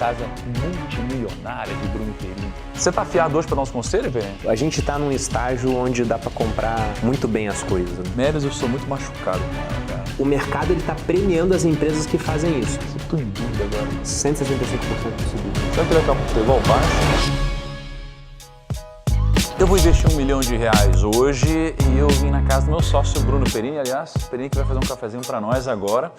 casa multimilionária de Bruno Perini. Você tá afiado hoje para dar uns conselhos, Perini? A gente tá num estágio onde dá para comprar muito bem as coisas. Né? Meres, eu sou muito machucado com ela, cara. O mercado ele tá premiando as empresas que fazem isso. Eu tô em dúvida agora. 165% subiu. Será que daqui a pouco eu igual baixo? Eu vou investir R$1 milhão hoje e eu vim na casa do meu sócio Bruno Perini, aliás, Perini que vai fazer um cafezinho para nós agora.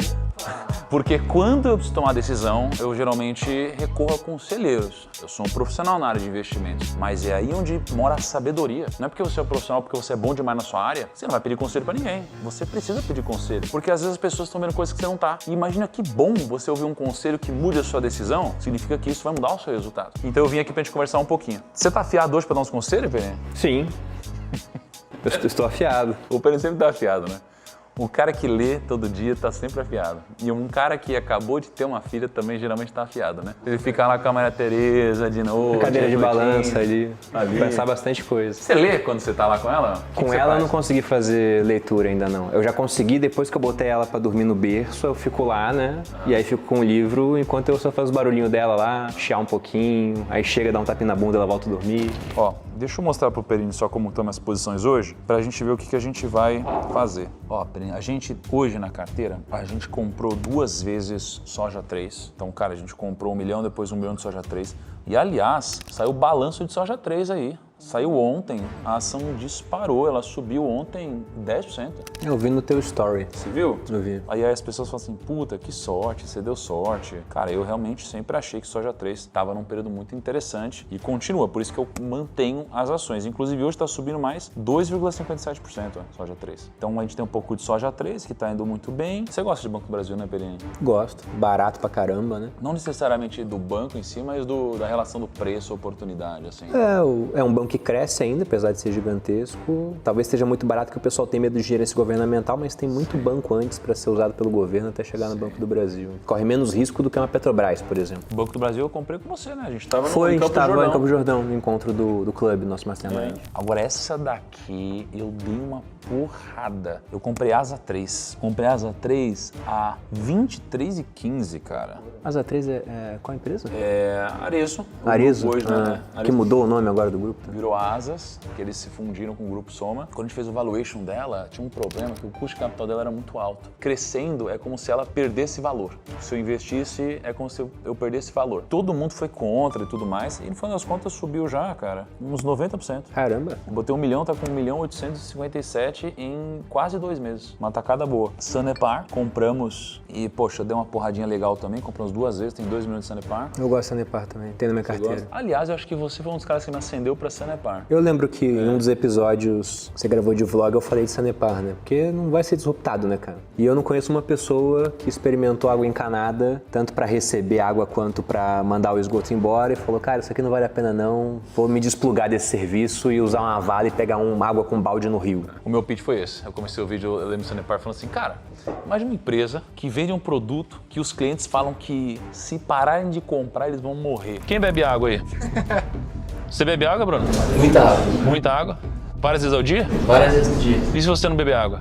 Porque quando eu preciso tomar decisão, eu geralmente recorro a conselheiros. Eu sou um profissional na área de investimentos, mas é aí onde mora a sabedoria. Não é porque você é um profissional, porque você é bom demais na sua área, você não vai pedir conselho para ninguém. Você precisa pedir conselho, porque às vezes as pessoas estão vendo coisas que você não tá. E imagina que bom você ouvir um conselho que mude a sua decisão, significa que isso vai mudar o seu resultado. Então eu vim aqui pra gente conversar um pouquinho. Você tá afiado hoje para dar uns conselhos, Perini? Sim, eu estou afiado. O Perini sempre tá afiado, né? O cara que lê todo dia tá sempre afiado. E um cara que acabou de ter uma filha também geralmente tá afiado, né? Ele fica lá com a Maria Tereza de novo. Cadeira de balança ali. Pensar bastante coisa. Você lê quando você tá lá com ela? Com ela eu não consegui fazer leitura ainda não. Eu já consegui, depois que eu botei ela pra dormir no berço, eu fico lá, né? E aí fico com o livro, enquanto eu só faço o barulhinho dela lá, chiar um pouquinho, aí chega, dá um tapinha na bunda, ela volta a dormir. Ó, deixa eu mostrar pro Perini só como estão as posições hoje, pra gente ver o que a gente vai fazer. Ó, Perini, a gente hoje na carteira, a gente comprou 2 vezes soja 3. Então, cara, a gente comprou 1 milhão, depois 1 milhão de soja 3. E, aliás, saiu o balanço de soja 3 aí. Saiu ontem, a ação disparou, ela subiu ontem 10%. Eu vi no teu story. Você viu? Eu vi. Aí as pessoas falam assim, puta, que sorte, você deu sorte. Cara, eu realmente sempre achei que soja 3 estava num período muito interessante e continua, por isso que eu mantenho as ações. Inclusive hoje está subindo mais 2,57%, soja 3. Então a gente tem um pouco de soja 3 que está indo muito bem. Você gosta de Banco do Brasil, né, Perini? Gosto. Barato pra caramba, né? Não necessariamente do banco em si, mas da relação do preço-oportunidade, assim. É um banco que cresce ainda, apesar de ser gigantesco. Talvez esteja muito barato que o pessoal tem medo de gerência governamental, mas tem muito banco antes para ser usado pelo governo até chegar no Banco do Brasil. Corre menos risco do que uma Petrobras, por exemplo. O Banco do Brasil eu comprei com você, né? A gente estava em Campo Jordão, no encontro do clube, nosso mastermind. Agora essa daqui eu dei uma porrada. Eu comprei Asa 3. Comprei Asa 3 a 23,15, cara. Asa 3 é qual empresa? É Arezzo. Arezzo? Hoje, né? Que mudou o nome agora do grupo. Tá? Virou Asas, que eles se fundiram com o Grupo Soma. Quando a gente fez o valuation dela, tinha um problema que o custo de capital dela era muito alto. Crescendo é como se ela perdesse valor. Se eu investisse, é como se eu perdesse valor. Todo mundo foi contra e tudo mais, e no final das contas subiu já, cara, uns 90%. Caramba! Eu botei 1 milhão, tá com 1.857 em quase 2 meses. Uma tacada boa. Sanepar, compramos e, poxa, deu uma porradinha legal também, compramos 2 vezes, tem 2 milhões de Sanepar. Eu gosto de Sanepar também, tem na minha carteira. Aliás, eu acho que você foi um dos caras que me acendeu pra Sanepar. Eu lembro que em um dos episódios que você gravou de vlog, eu falei de Sanepar, né? Porque não vai ser disruptado, né, cara? E eu não conheço uma pessoa que experimentou água encanada, tanto pra receber água quanto pra mandar o esgoto embora, e falou, cara, isso aqui não vale a pena não, vou me desplugar desse serviço e usar uma vala e pegar uma água com balde no rio. O meu pitch foi esse. Eu comecei o vídeo, eu lembro do Sanepar falando assim, cara, imagina uma empresa que vende um produto que os clientes falam que se pararem de comprar, eles vão morrer. Quem bebe água aí? Você bebe água, Bruno? Muita água. Muita água? Várias vezes ao dia? Várias vezes no dia. E se você não beber água?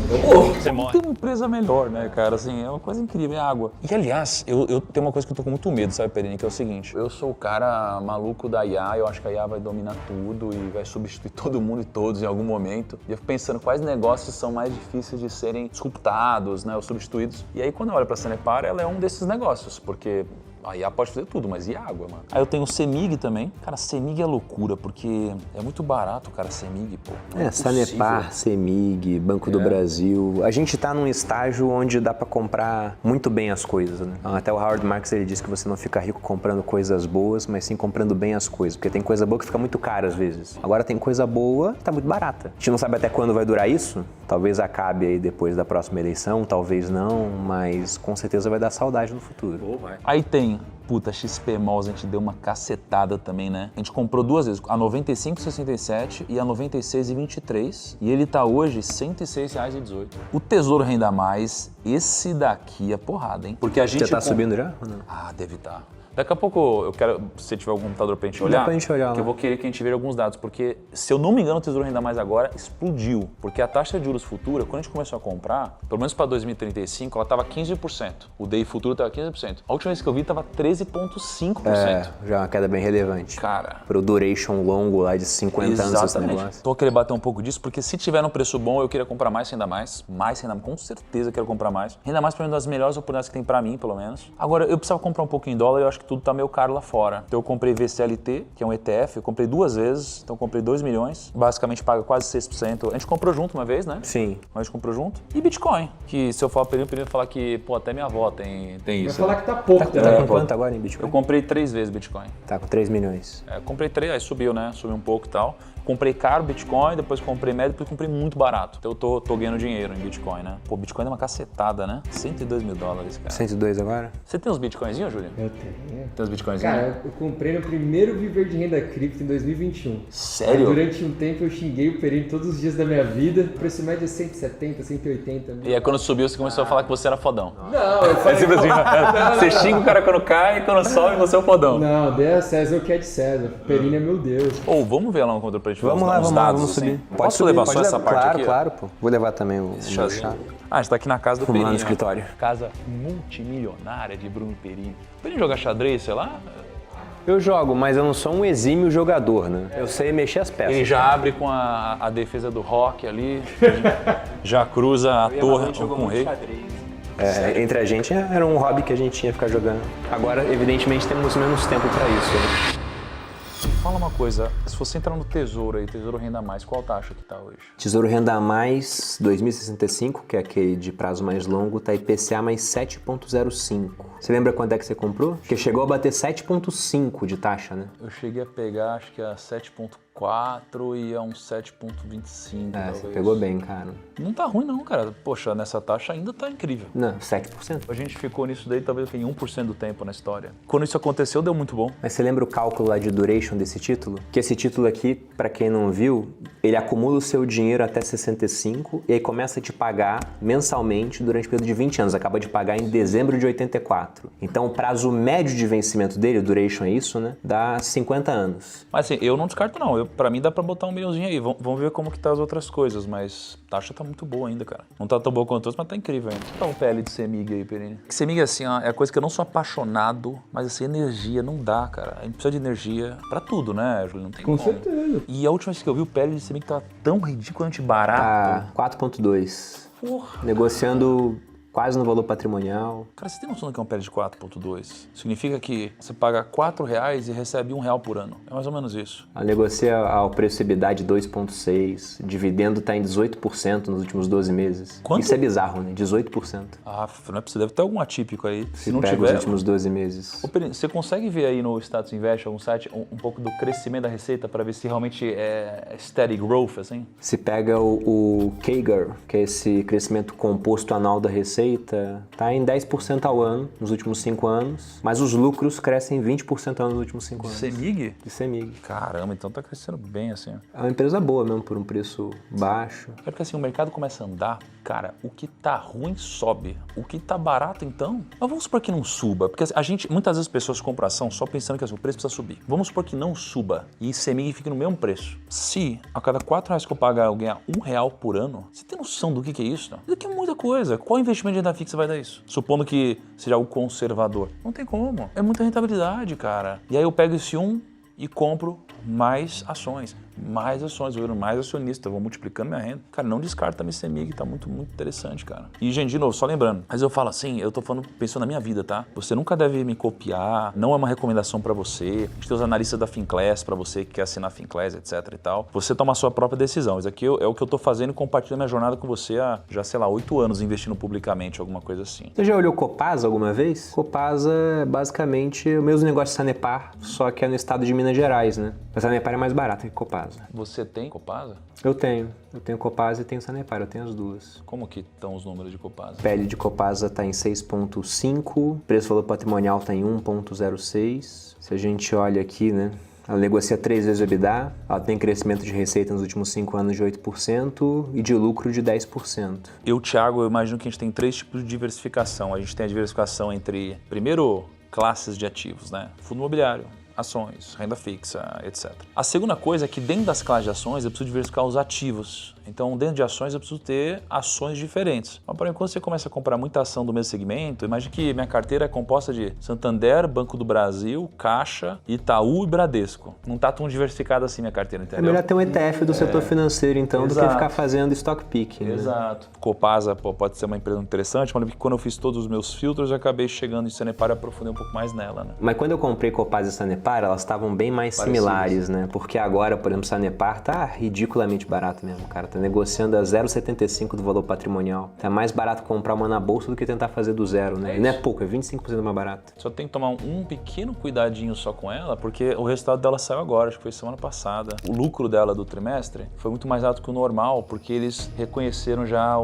Eu morro. Você morre. Tem uma empresa melhor, né, cara? Assim, é uma coisa incrível, é água. E, aliás, eu tenho uma coisa que eu tô com muito medo, sabe, Perini? Que é o seguinte, eu sou o cara maluco da IA, eu acho que a IA vai dominar tudo e vai substituir todo mundo e todos em algum momento. E eu fico pensando quais negócios são mais difíceis de serem disruptados, né, ou substituídos. E aí, quando eu olho pra Sanepar, ela é um desses negócios, porque a IA pode fazer tudo, mas e água, mano? Aí eu tenho o CEMIG também. Cara, CEMIG é loucura, porque é muito barato, cara, CEMIG, pô. Sanepar, CEMIG, Banco do Brasil. A gente tá num estágio onde dá pra comprar muito bem as coisas, né? Até o Howard Marks, ele diz que você não fica rico comprando coisas boas, mas sim comprando bem as coisas. Porque tem coisa boa que fica muito cara às vezes. Agora tem coisa boa que tá muito barata. A gente não sabe até quando vai durar isso. Talvez acabe aí depois da próxima eleição, talvez não, mas com certeza vai dar saudade no futuro. Aí tem, puta, XP Malls, a gente deu uma cacetada também, né? A gente comprou 2 vezes, a 95,67 e a 96,23. E ele tá hoje R$ 106,18. O Tesouro Renda Mais, esse daqui é porrada, hein? Porque a gente... Você tá subindo já? Ou não? Ah, deve estar. Daqui a pouco eu quero, se você tiver algum computador pra gente olhar, pra gente olhar, que eu vou querer que a gente veja alguns dados, porque se eu não me engano o Tesouro Renda Mais agora explodiu, porque a taxa de juros futura, quando a gente começou a comprar, pelo menos para 2035, ela estava 15%. O DI futuro estava 15%. A última vez que eu vi estava 13,5%. Já é uma queda bem relevante. Cara, Pro duration longo lá de 50 anos esse negócio. Tô querendo bater um pouco disso, porque se tiver num preço bom, eu queria comprar mais renda mais. Mais renda mais, com certeza eu quero comprar mais. Renda mais para uma das melhores oportunidades que tem para mim, pelo menos. Agora, eu precisava comprar um pouco em dólar e eu acho que tudo tá meio caro lá fora. Então eu comprei VCLT, que é um ETF, eu comprei 2 vezes, então eu comprei 2 milhões. Basicamente paga quase 6%. A gente comprou junto uma vez, né? Sim. Mas a gente comprou junto. E Bitcoin, que se eu falar para ele, eu falar que, pô, até minha avó tem Vai isso. falar que tá pouco Tá também. com quanto agora em Bitcoin? Eu comprei 3 vezes Bitcoin. Tá com 3 milhões. Comprei 3, aí subiu, né? Subiu um pouco e tal. Comprei caro Bitcoin, depois comprei médio, depois comprei muito barato. Então eu tô ganhando dinheiro em Bitcoin, né? Pô, Bitcoin é uma cacetada, né? 102 mil dólares, cara. 102 agora? Você tem uns Bitcoinzinhos, Júlio? Eu tenho. Tem uns Bitcoinzinhos? Cara, eu comprei no primeiro Viver de Renda Cripto em 2021. Sério? Aí, durante um tempo eu xinguei o Perini todos os dias da minha vida. O preço médio é 170, 180 mil. E aí quando subiu, você começou a falar que você era fodão. Não, eu falei... Tipo assim, você xinga o cara quando cai e quando sobe, você é o fodão. Não, dê a César o que é de César. O Perini é meu Deus. Ou vamos ver lá no controle pra gente ver Vamos uns, lá, uns vamos lá, dados, vamos assim. subir. Posso levar só essa parte claro, aqui? Claro, pô. Vou levar também o meu Chazinho. chá. Ah, a gente tá aqui na casa do Vamos lá Perini. no escritório. Casa multimilionária de Bruno Perini. Perini jogar xadrez, sei lá? Eu jogo, mas eu não sou um exímio jogador, né? Eu sei mexer as peças. Ele já abre com a defesa do Rock ali, já cruza a torre com o rei. Entre a gente era um hobby que a gente tinha ficar jogando. Agora, evidentemente, temos menos tempo pra isso, né? Fala uma coisa, se você entrar no Tesouro aí, Tesouro Renda Mais, qual taxa que tá hoje? Tesouro Renda Mais 2065, que é aquele de prazo mais longo, tá IPCA mais 7,05. Você lembra quanto é que você comprou? Porque chegou a bater 7,5 de taxa, né? Eu cheguei a pegar, acho que a 7,4 e a uns 7,25. talvez. Você pegou bem, cara. Não tá ruim não, cara. Poxa, nessa taxa ainda tá incrível. Não, 7%. A gente ficou nisso daí talvez em 1% do tempo na história. Quando isso aconteceu, deu muito bom. Mas você lembra o cálculo lá de duration desse título? Que esse título aqui, pra quem não viu, ele acumula o seu dinheiro até 65 e aí começa a te pagar mensalmente durante o período de 20 anos. Acaba de pagar em dezembro de 84. Então o prazo médio de vencimento dele, o duration é isso, né? Dá 50 anos. Mas assim, eu não descarto não. Pra mim dá pra botar 1 milhãozinho aí. Vamos ver como que tá as outras coisas, mas a taxa tá muito boa ainda, cara. Não tá tão boa quanto outras, mas tá incrível ainda. Tá um PL de CEMIG aí, Perini. CEMIG, assim, ó, é a coisa que eu não sou apaixonado, mas assim, energia não dá, cara. A gente precisa de energia pra tudo, né, Júlio? Não tem Com como. certeza. E a última vez que eu vi o PL de CEMIG tava tão ridiculamente barato. Tá 4,2. Porra. Negociando quase no valor patrimonial. Cara, você tem noção do que é um PL de 4,2? Significa que você paga R$4 e recebe R$1 por ano. É mais ou menos isso. Ela negocia ao preço EBITDA de 2,6. Dividendo está em 18% nos últimos 12 meses. Quanto? Isso é bizarro, né? 18%. Ah, não é possível. Deve ter algum atípico aí. Se não Pega tiver... os últimos 12 meses. Ô, Perini, você consegue ver aí no Status Invest, algum site, um pouco do crescimento da receita para ver se realmente é steady growth, assim? Se pega o CAGR, que é esse crescimento composto anual da receita, está em 10% ao ano nos últimos 5 anos, mas os lucros crescem 20% ao ano nos últimos 5 anos. CEMIG? De CEMIG. Caramba, então tá crescendo bem, assim. É uma empresa boa mesmo, por um preço baixo. É porque assim, o mercado começa a andar, cara, o que tá ruim sobe. O que tá barato, então, mas vamos supor que não suba, porque a gente, muitas vezes as pessoas compram ação só pensando que assim, o preço precisa subir. Vamos supor que não suba e CEMIG fique no mesmo preço. Se a cada R$4 que eu pagar eu ganhar R$1 por ano, você tem noção do que é isso? Isso aqui é muita coisa. Qual investimento de renda fixa vai dar isso? Supondo que seja algo conservador. Não tem como. É muita rentabilidade, cara. E aí eu pego esse e compro mais ações, vou virando mais acionista, vou multiplicando minha renda. Cara, não descarta a CEMIG, tá muito, muito interessante, cara. E, gente, de novo, só lembrando, mas eu falo assim, eu tô falando, pensando na minha vida, tá? Você nunca deve me copiar, não é uma recomendação pra você. A gente tem os analistas da Finclass pra você que quer assinar a Finclass, etc e tal. Você toma a sua própria decisão. Isso aqui é o que eu tô fazendo e compartilhando minha jornada com você há, já, sei lá, 8 anos investindo publicamente, alguma coisa assim. Você já olhou Copasa alguma vez? Copasa é basicamente o mesmo negócio de Sanepar, só que é no estado de Minas Gerais, né? A Sanepar é mais barata que Copasa. Você tem Copasa? Eu tenho Copasa e tenho Sanepar, eu tenho as duas. Como que estão os números de Copasa? PL de Copasa está em 6,5, preço-valor patrimonial está em 1,06. Se a gente olha aqui, né? Ela negocia 3 vezes o EBITDA, ela tem crescimento de receita nos últimos 5 anos de 8% e de lucro de 10%. Eu, Thiago, eu imagino que a gente tem 3 tipos de diversificação. A gente tem a diversificação entre, primeiro, classes de ativos, né? Fundo imobiliário, ações, renda fixa, etc. A segunda coisa é que dentro das classes de ações eu preciso diversificar os ativos. Então, dentro de ações eu preciso ter ações diferentes. Mas, porém, quando você começa a comprar muita ação do mesmo segmento, imagine que minha carteira é composta de Santander, Banco do Brasil, Caixa, Itaú e Bradesco. Não está tão diversificada assim minha carteira, entendeu? É melhor ter um ETF do setor financeiro, então, do que ficar fazendo stock pick. Né? Exato. Copasa pode ser uma empresa interessante, mas quando eu fiz todos os meus filtros, eu acabei chegando em Sanepar e aprofundei um pouco mais nela, né? Mas quando eu comprei Copasa e Sanepar, elas estavam bem mais similares, né? Porque agora, por exemplo, Sanepar tá ridiculamente barato mesmo, cara. Tá negociando a 0,75 do valor patrimonial. Tá mais barato comprar uma na bolsa do que tentar fazer do zero, né? Não é pouco, é 25% mais barato. Só tem que tomar um pequeno cuidadinho só com ela, porque o resultado dela saiu agora, acho que foi semana passada. O lucro dela do trimestre foi muito mais alto que o normal, porque eles reconheceram já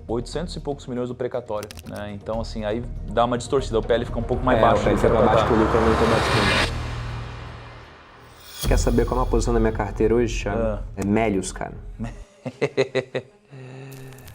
800 e poucos milhões do precatório, né? Então, assim, aí dá uma distorcida, o PL fica um pouco mais baixo. O PL fica pra baixo, que o lucro aumentou bastante. Quer saber qual é a posição da minha carteira hoje, Thiago? É Melius, cara.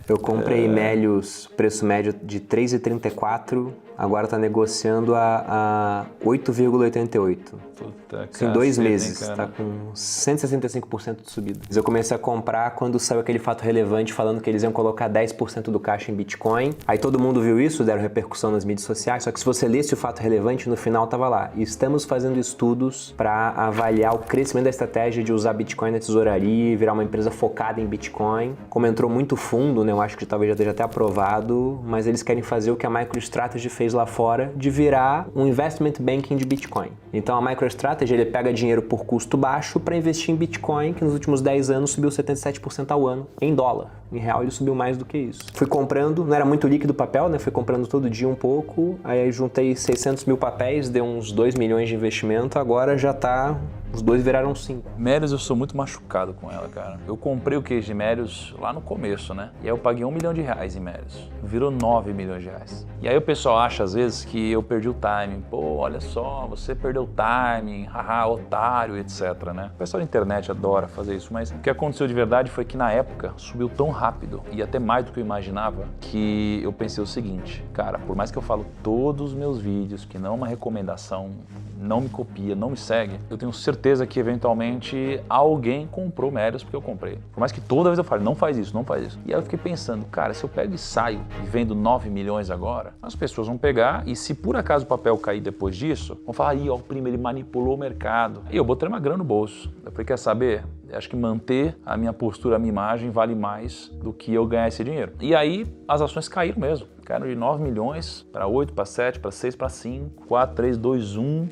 Eu comprei Melius, preço médio de 3,34, agora tá negociando a 8,88. Puta, Em 2 meses, tá com 165% de subida. Eu comecei a comprar quando saiu aquele fato relevante falando que eles iam colocar 10% do caixa em Bitcoin. Aí todo mundo viu isso, deram repercussão nas mídias sociais, só que se você lesse o fato relevante, no final tava lá. Estamos fazendo estudos para avaliar o crescimento da estratégia de usar Bitcoin na tesouraria e virar uma empresa focada em Bitcoin. Como entrou muito fundo, né, eu acho que talvez já esteja até aprovado, mas eles querem fazer o que a MicroStrategy fez lá fora, de virar um investment banking de Bitcoin. Então a MicroStrategy, ele pega dinheiro por custo baixo para investir em Bitcoin, que nos últimos 10 anos subiu 77% ao ano, em dólar. Em real ele subiu mais do que isso. Fui comprando, não era muito líquido o papel, né? Fui comprando todo dia um pouco, aí juntei 600 mil papéis, deu uns 2 milhões de investimento, agora já tá... Os dois viraram 5. Melius, eu sou muito machucado com ela, cara. Eu comprei o case de Melius lá no começo, né? E aí eu paguei R$1 milhão em Melius. Virou 9 milhões de reais. E aí o pessoal acha, às vezes, que eu perdi o timing. Pô, olha só, você perdeu o timing, haha, otário, etc, né? O pessoal da internet adora fazer isso, mas o que aconteceu de verdade foi que na época subiu tão rápido, e até mais do que eu imaginava, que eu pensei o seguinte, cara, por mais que eu falo todos os meus vídeos, que não é uma recomendação, não me copia, não me segue, eu tenho certeza que eventualmente alguém comprou Melius porque eu comprei. Por mais que toda vez eu fale, não faz isso, não faz isso. E aí eu fiquei pensando, cara, se eu pego e saio e vendo 9 milhões agora, as pessoas vão pegar e se por acaso o papel cair depois disso, vão falar, ó, o primo, ele manipulou o mercado. E eu botei uma grana no bolso. Eu falei, quer saber? Acho que manter a minha postura, a minha imagem vale mais do que eu ganhar esse dinheiro. E aí as ações caíram mesmo. Caíram de 9 milhões para 8, para 7, para 6, para 5, 4, 3, 2, 1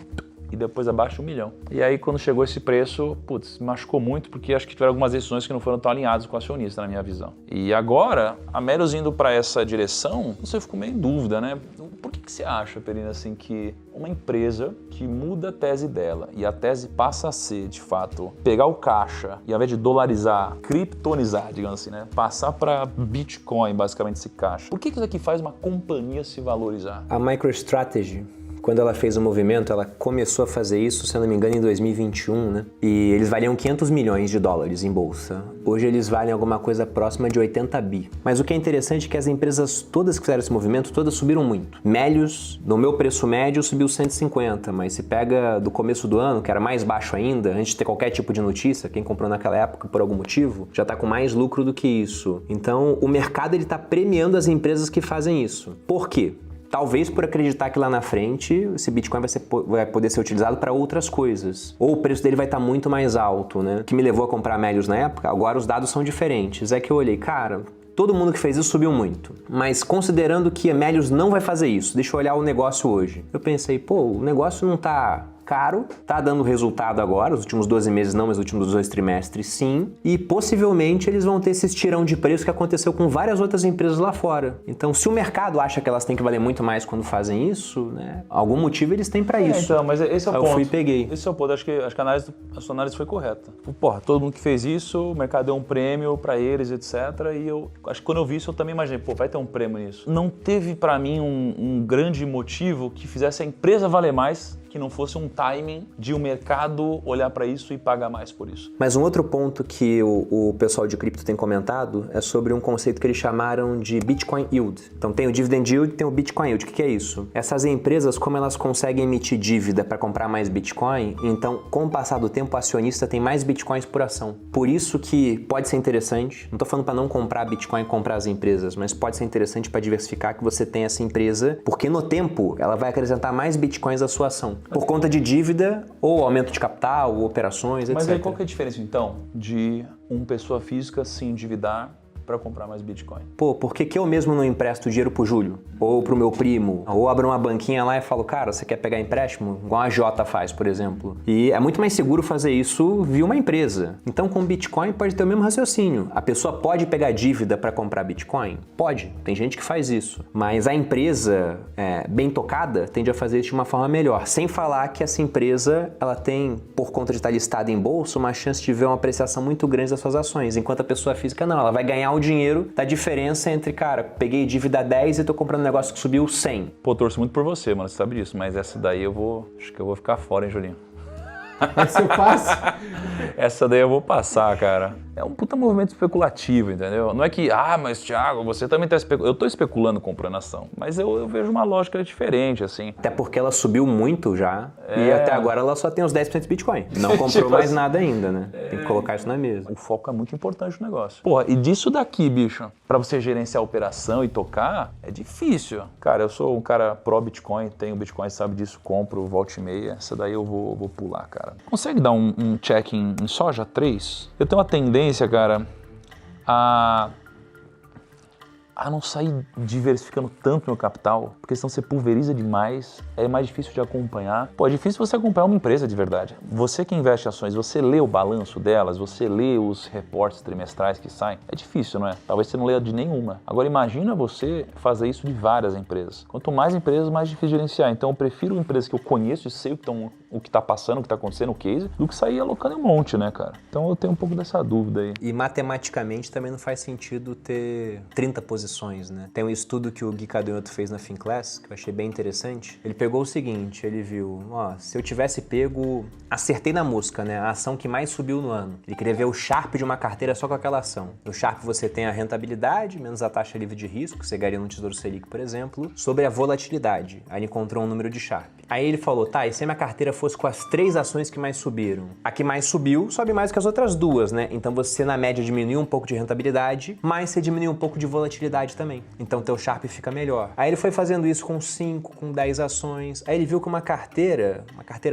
e depois abaixo 1 milhão. E aí quando chegou esse preço, putz, me machucou muito porque acho que tiveram algumas decisões que não foram tão alinhadas com o acionista na minha visão. E agora, a Melius indo para essa direção, você ficou meio em dúvida, né? Por que você acha, Perina, assim, que uma empresa que muda a tese dela e a tese passa a ser, de fato, pegar o caixa e ao invés de dolarizar, criptonizar, digamos assim, né? Passar para Bitcoin, basicamente, esse caixa. Por que isso aqui faz uma companhia se valorizar? A MicroStrategy, quando ela fez o movimento, ela começou a fazer isso, se eu não me engano, em 2021, né? E eles valiam 500 milhões de dólares em bolsa. Hoje eles valem alguma coisa próxima de 80 bi. Mas o que é interessante é que as empresas todas que fizeram esse movimento, todas subiram muito. Melius, no meu preço médio, subiu 150, mas se pega do começo do ano, que era mais baixo ainda, antes de ter qualquer tipo de notícia, quem comprou naquela época por algum motivo, já está com mais lucro do que isso. Então, o mercado está premiando as empresas que fazem isso. Por quê? Talvez por acreditar que lá na frente esse Bitcoin vai poder ser utilizado para outras coisas. Ou o preço dele vai estar muito mais alto, né? O que me levou a comprar Melius na época, agora os dados são diferentes. É que eu olhei, cara, todo mundo que fez isso subiu muito. Mas considerando que a Melius não vai fazer isso, deixa eu olhar o negócio hoje. Eu pensei, pô, o negócio não tá caro, tá dando resultado agora, os últimos 12 meses não, mas os últimos 2 trimestres sim, e possivelmente eles vão ter esse estirão de preço que aconteceu com várias outras empresas lá fora. Então, se o mercado acha que elas têm que valer muito mais quando fazem isso, né, algum motivo eles têm para isso. Então, mas esse é o ponto. Eu fui e peguei. Esse é o ponto, acho que a sua análise foi correta. Porra, todo mundo que fez isso, o mercado deu um prêmio para eles, etc. E eu acho que quando eu vi isso, eu também imaginei, pô, vai ter um prêmio nisso. Não teve para mim um grande motivo que fizesse a empresa valer mais que não fosse um timing de o mercado olhar para isso e pagar mais por isso. Mas um outro ponto que o pessoal de cripto tem comentado é sobre um conceito que eles chamaram de Bitcoin Yield. Então tem o Dividend Yield e tem o Bitcoin Yield. O que é isso? Essas empresas, como elas conseguem emitir dívida para comprar mais Bitcoin, então com o passar do tempo o acionista tem mais Bitcoins por ação. Por isso que pode ser interessante, não estou falando para não comprar Bitcoin e comprar as empresas, mas pode ser interessante para diversificar que você tem essa empresa, porque no tempo ela vai acrescentar mais Bitcoins à sua ação, por conta de dívida ou aumento de capital, ou operações, etc. Mas aí qual que é a diferença então de uma pessoa física se endividar para comprar mais Bitcoin? Pô, por que eu mesmo não empresto dinheiro pro Júlio? Ou pro meu primo? Ou abro uma banquinha lá e falo, cara, você quer pegar empréstimo? Igual a Jota faz, por exemplo. E é muito mais seguro fazer isso via uma empresa. Então, com Bitcoin pode ter o mesmo raciocínio. A pessoa pode pegar dívida para comprar Bitcoin? Pode. Tem gente que faz isso. Mas a empresa bem tocada tende a fazer isso de uma forma melhor. Sem falar que essa empresa, ela tem, por conta de estar listada em bolsa, uma chance de ver uma apreciação muito grande das suas ações. Enquanto a pessoa física não. Ela vai ganhar o dinheiro da diferença entre, cara, peguei dívida 10 e tô comprando um negócio que subiu 100. Pô, torço muito por você, mano, você sabe disso, mas essa daí acho que eu vou ficar fora, hein, Julinho? Essa eu passo? Essa daí eu vou passar, cara. É um puta movimento especulativo, entendeu? Não é que, mas Thiago, você também tá especulando. Eu tô especulando comprando ação, mas eu vejo uma lógica diferente, assim. Até porque ela subiu muito já e até agora ela só tem os 10% de Bitcoin. Não comprou Tipo mais assim. nada ainda, né? Tem que colocar isso na mesa. O foco é muito importante no negócio. Porra, e disso daqui, bicho, pra você gerenciar a operação e tocar, é difícil. Cara, eu sou um cara pró-Bitcoin, tenho Bitcoin, sabe disso, compro, volta e meia. Essa daí eu vou pular, cara. Consegue dar um check em soja 3? Eu tenho uma tendência, cara, a não sair diversificando tanto meu capital, porque senão você pulveriza demais, é mais difícil de acompanhar. Pô, é difícil você acompanhar uma empresa de verdade. Você que investe em ações, você lê o balanço delas, você lê os reportes trimestrais que saem, é difícil, não é? Talvez você não leia de nenhuma. Agora imagina você fazer isso de várias empresas. Quanto mais empresas, mais difícil de gerenciar. Então eu prefiro empresas que eu conheço e sei o que está passando, o que está acontecendo, o case, do que sair alocando um monte, né, cara? Então eu tenho um pouco dessa dúvida aí. E matematicamente também não faz sentido ter 30 posições, né? Tem um estudo que o Gui Cadonhoto fez na Finclass, que eu achei bem interessante. Ele pegou o seguinte, ele viu, se eu tivesse pego, acertei na mosca, né? A ação que mais subiu no ano. Ele queria ver o Sharpe de uma carteira só com aquela ação. No Sharpe você tem a rentabilidade, menos a taxa livre de risco, que você ganharia no Tesouro Selic, por exemplo, sobre a volatilidade. Aí ele encontrou um número de Sharpe. Aí ele falou, e se a minha carteira fosse com as 3 ações que mais subiram? A que mais subiu, sobe mais que as outras 2, né? Então você, na média, diminuiu um pouco de rentabilidade, mas você diminuiu um pouco de volatilidade também. Então teu Sharpe fica melhor. Aí ele foi fazendo isso com 5, com 10 ações. Aí ele viu que uma carteira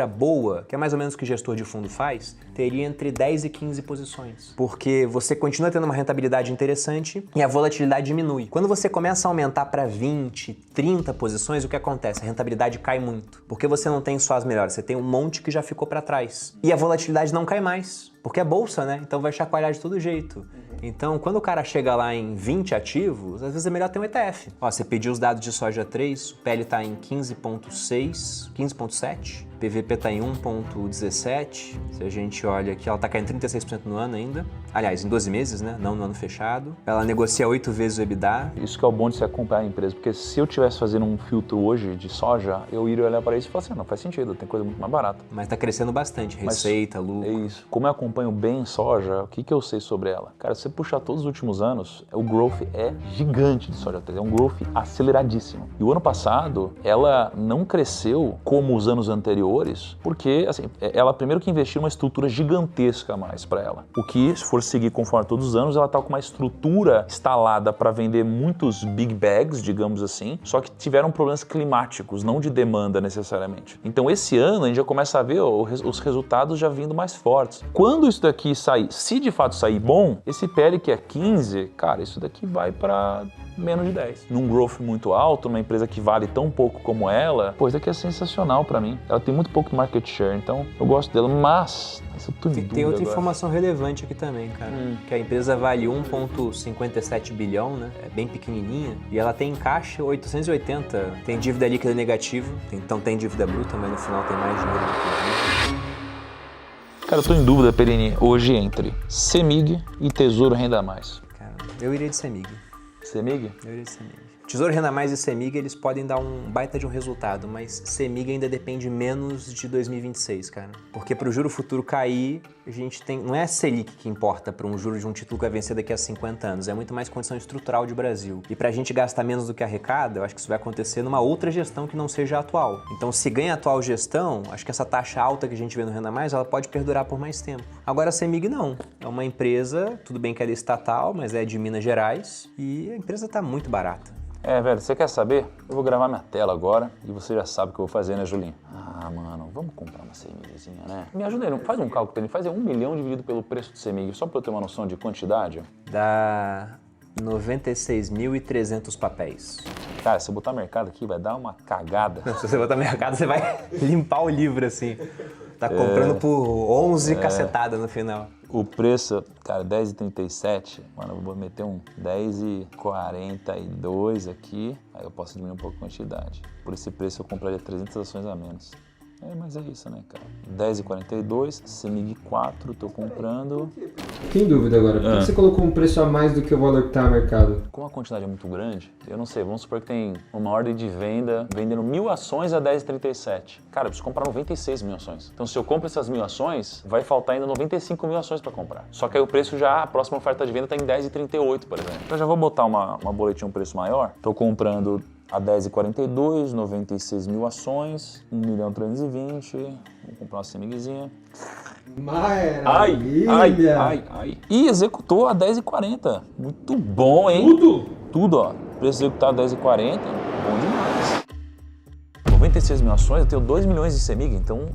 boa, que é mais ou menos o que gestor de fundo faz, teria entre 10 e 15 posições. Porque você continua tendo uma rentabilidade interessante e a volatilidade diminui. Quando você começa a aumentar para 20, 30 posições, o que acontece? A rentabilidade cai muito. Porque você não tem só as melhores, você tem um monte que já ficou para trás. E a volatilidade não cai mais. Porque é bolsa, né? Então vai chacoalhar de todo jeito. Então, quando o cara chega lá em 20 ativos, às vezes é melhor ter um ETF. Você pediu os dados de soja 3, o PL está em 15,6, 15,7. PVP está em 1,17. Se a gente olha aqui, ela está caindo 36% no ano ainda. Aliás, em 12 meses, né? Não no ano fechado. Ela negocia 8 vezes o EBITDA. Isso que é o bom de se acompanhar a empresa, porque se eu estivesse fazendo um filtro hoje de soja, eu iria olhar para isso e falar assim, não faz sentido, tem coisa muito mais barata. Mas está crescendo bastante, receita, lucro. É isso. Como eu acompanho bem soja, o que eu sei sobre ela? Cara, se você puxar todos os últimos anos, o growth é gigante de soja 3, é um growth aceleradíssimo. E o ano passado, ela não cresceu como os anos anteriores, porque assim, ela primeiro que investiu uma estrutura gigantesca a mais para ela. O que, se for seguir conforme todos os anos, ela está com uma estrutura instalada para vender muitos big bags, digamos assim, só que tiveram problemas climáticos, não de demanda necessariamente. Então esse ano a gente já começa a ver os resultados já vindo mais fortes. Quando isso daqui sair, se de fato sair bom, esse PL que é 15, cara, isso daqui vai para menos de 10. Num growth muito alto, numa empresa que vale tão pouco como ela, pô, isso daqui é sensacional para mim. Ela tem muito pouco market share, então eu gosto dela, mas eu tô em dúvida tem outra agora. Informação relevante aqui também, cara, que a empresa vale 1,57 bilhão, né? É bem pequenininha, e ela tem em caixa 880, tem dívida líquida negativa, então tem dívida bruta, mas no final tem mais dinheiro do que dívida. Cara, eu tô em dúvida, Perini, hoje entre CEMIG e Tesouro Renda Mais. Cara, eu iria de CEMIG. CEMIG? Eu iria de CEMIG. Tesouro Renda Mais e CEMIG, eles podem dar um baita de um resultado, mas CEMIG ainda depende menos de 2026, cara. Porque para o juro futuro cair, a gente tem... Não é a Selic que importa para um juro de um título que vai vencer daqui a 50 anos, é muito mais condição estrutural de Brasil. E para a gente gastar menos do que arrecada, eu acho que isso vai acontecer numa outra gestão que não seja a atual. Então, se ganha a atual gestão, acho que essa taxa alta que a gente vê no Renda Mais, ela pode perdurar por mais tempo. Agora, a CEMIG não. É uma empresa, tudo bem que ela é estatal, mas é de Minas Gerais e a empresa está muito barata. Velho, você quer saber? Eu vou gravar minha tela agora e você já sabe o que eu vou fazer, né, Julinho? Ah, mano, vamos comprar uma CEMIGzinha, né? Me ajuda aí, faz um cálculo pra ele, faz 1 milhão dividido pelo preço do CEMIG, só pra eu ter uma noção de quantidade. Dá 96.300 papéis. Cara, se eu botar mercado aqui, vai dar uma cagada. Se você botar mercado, você vai limpar o livro, assim. Tá comprando por 11 cacetada no final. O preço, cara, 10,37, mano, eu vou meter um 10,42 aqui, aí eu posso diminuir um pouco a quantidade. Por esse preço eu compraria 300 ações a menos. Mas é isso, né, cara? 10,42, CEMIG 4, tô comprando. Fiquei em dúvida agora, por que você colocou um preço a mais do que o valor que tá no mercado? Como a quantidade é muito grande, eu não sei, vamos supor que tem uma ordem de venda vendendo 1.000 ações a 10,37. Cara, eu preciso comprar 96 mil ações. Então se eu compro essas 1.000 ações, vai faltar ainda 95 mil ações para comprar. Só que aí o preço já, a próxima oferta de venda tá em 10,38, por exemplo. Então eu já vou botar uma boletinha, um preço maior. Tô comprando a 10,42, 96 mil ações, 1.320.000, vou comprar uma CEMIGzinha. Maravilha! Ai. E executou a 10,40. Muito bom, hein? Tudo, ó. Preço executado a 10,40, bom demais. 96 mil ações, eu tenho 2 milhões de CEMIG, então...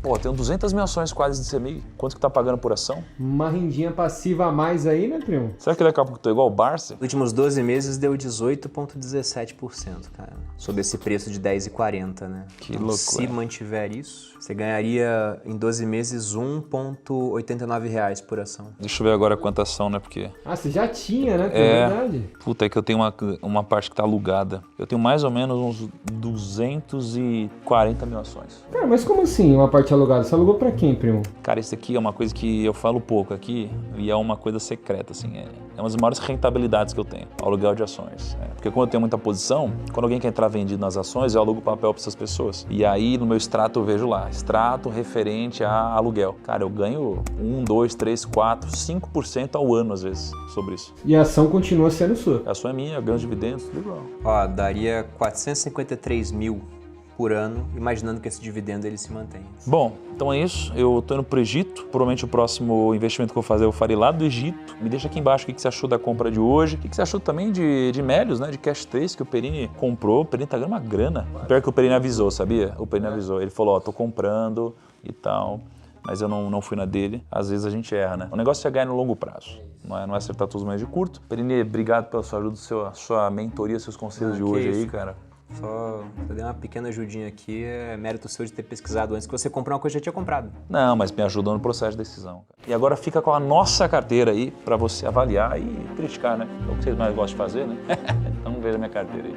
Pô, eu tenho 200 mil ações quase de CEMIG. Quanto que tá pagando por ação? Uma rendinha passiva a mais aí, né, primo? Será que daqui a pouco eu tô igual o Barça? Nos últimos 12 meses deu 18,17%, cara. Sob esse preço de 10,40, né? Que então, loucura. Se mantiver isso, você ganharia em 12 meses R$1,89 por ação. Deixa eu ver agora quanta ação, né? Porque... Ah, você já tinha, né? É verdade. Puta, é que eu tenho uma parte que tá alugada. Eu tenho mais ou menos uns 240 mil ações. Cara, mas como assim uma parte alugada? Você alugou pra quem, primo? Cara, isso aqui é uma coisa que eu falo pouco aqui e é uma coisa secreta, assim. É uma das maiores rentabilidades que eu tenho, aluguel de ações. Porque como eu tenho muita posição, quando alguém quer entrar vendido nas ações, eu alugo papel para essas pessoas. E aí no meu extrato eu vejo lá, extrato referente a aluguel. Cara, eu ganho 1, 2, 3, 4, 5% ao ano às vezes sobre isso. E a ação continua sendo sua? A ação é minha, eu ganho os dividendos, tudo igual. Ó, daria 453 mil por ano, imaginando que esse dividendo ele se mantenha. Bom, então é isso. Eu tô indo pro Egito. Provavelmente o próximo investimento que eu vou fazer eu farei lá do Egito. Me deixa aqui embaixo o que você achou da compra de hoje. O que você achou também de Melios, né? De Cash 3 que o Perini comprou. O Perini tá ganhando uma grana. Pior que o Perini avisou, sabia? O Perini avisou. Ele falou, ó, tô comprando e tal. Mas eu não fui na dele. Às vezes a gente erra, né? O negócio é ganhar no longo prazo. Não é acertar todos os meses de curto. Perini, obrigado pela sua ajuda, sua mentoria, seus conselhos de hoje aí, cara. Só dei uma pequena ajudinha aqui, é mérito seu de ter pesquisado antes que você comprou uma coisa que já tinha comprado. Não, mas me ajudou no processo de decisão. E agora fica com a nossa carteira aí para você avaliar e criticar, né? É o que vocês mais gostam de fazer, né? Então veja minha carteira aí.